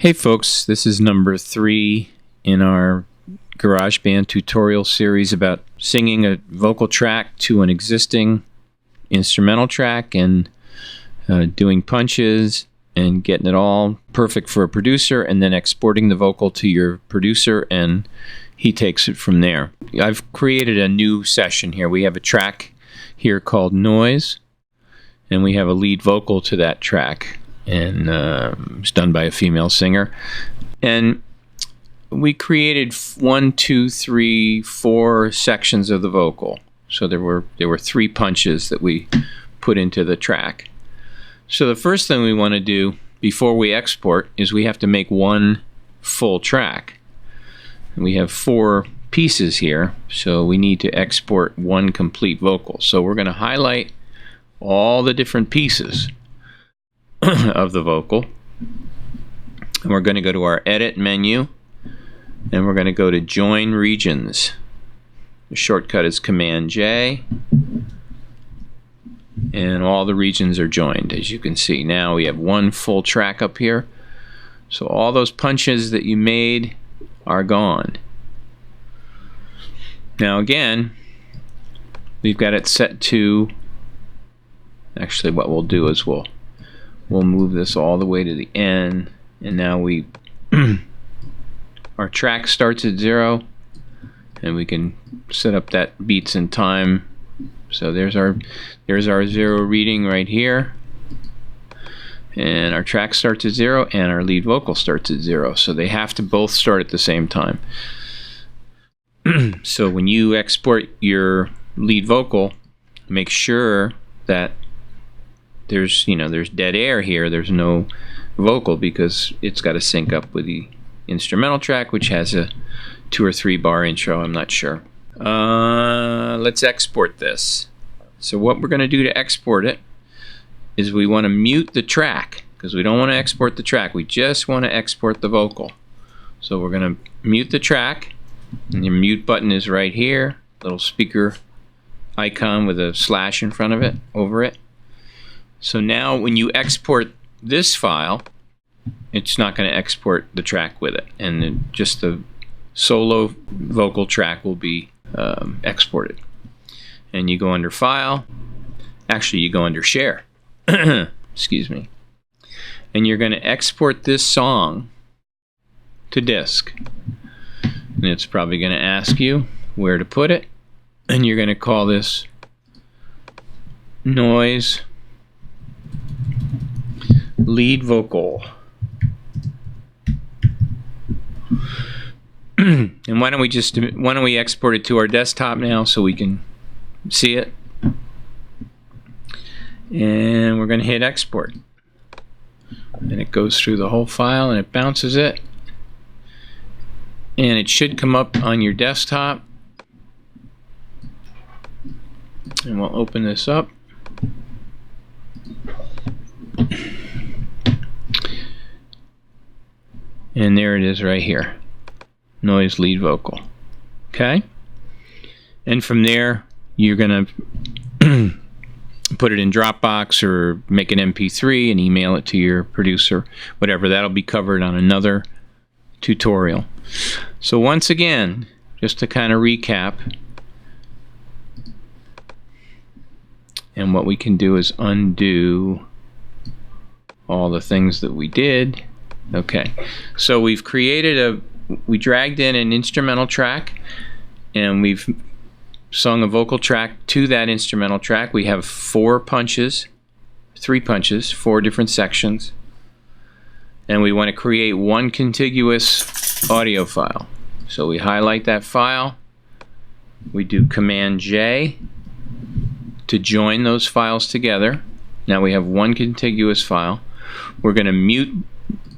Hey folks, this is number 3 in our GarageBand tutorial series about singing a vocal track to an existing instrumental track and doing punches and getting it all perfect for a producer, and then exporting the vocal to your producer and he takes it from there. I've created a new session here. We have a track here called Noise, and we have a lead vocal to that track, and it's done by a female singer. And we created 4 sections of the vocal. So there were 3 punches that we put into the track. So the first thing we want to do before we export is we have to make one full track. And we have 4 pieces here, so we need to export one complete vocal. So we're going to highlight all the different pieces of the vocal, and we're going to go to our edit menu, and we're going to go to join regions. The shortcut is Command J, and all the regions are joined. As you can see, now we have one full track up here, so all those punches that you made are gone. Now again, we've got it set to, actually what we'll do is we'll move this all the way to the end, and now our track starts at 0, and we can set up that beats in time. So there's our 0 reading right here, and our track starts at 0 and our lead vocal starts at 0, so they have to both start at the same time. So when you export your lead vocal, make sure that there's dead air here. There's no vocal because it's got to sync up with the instrumental track, which has a 2 or 3 bar intro. I'm not sure. Let's export this. So what we're going to do to export it is we want to mute the track, because we don't want to export the track. We just want to export the vocal. So we're going to mute the track, and your mute button is right here. Little speaker icon with a slash in front of it, over it. So now when you export this file, it's not going to export the track with it, and just the solo vocal track will be exported. And you go under File, actually you go under Share, excuse me, and you're going to export this song to disk. And it's probably going to ask you where to put it, and you're going to call this Noise Lead Vocal. And why don't we export it to our desktop now so we can see it. And we're going to hit export. And it goes through the whole file and it bounces it. And it should come up on your desktop. And we'll open this up. And there it is right here. Noise lead vocal. Okay? And from there, you're going to put it in Dropbox or make an MP3 and email it to your producer. Whatever, that'll be covered on another tutorial. So once again, just to kind of recap, and what we can do is undo all the things that we did. Okay, so we dragged in an instrumental track, and we've sung a vocal track to that instrumental track. We have 3 punches, 4 different sections, and we want to create one contiguous audio file. So we highlight that file, we do Command J to join those files together. Now we have one contiguous file. We're going to mute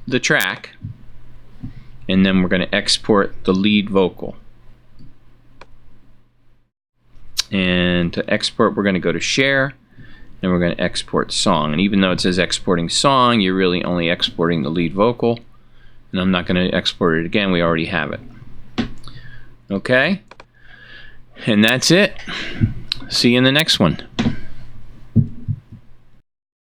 the track, and then we're going to export the lead vocal. And to export, we're going to go to Share, and we're going to export song. And even though it says exporting song, you're really only exporting the lead vocal. And I'm not going to export it again, we already have it. Okay? And that's it. See you in the next one.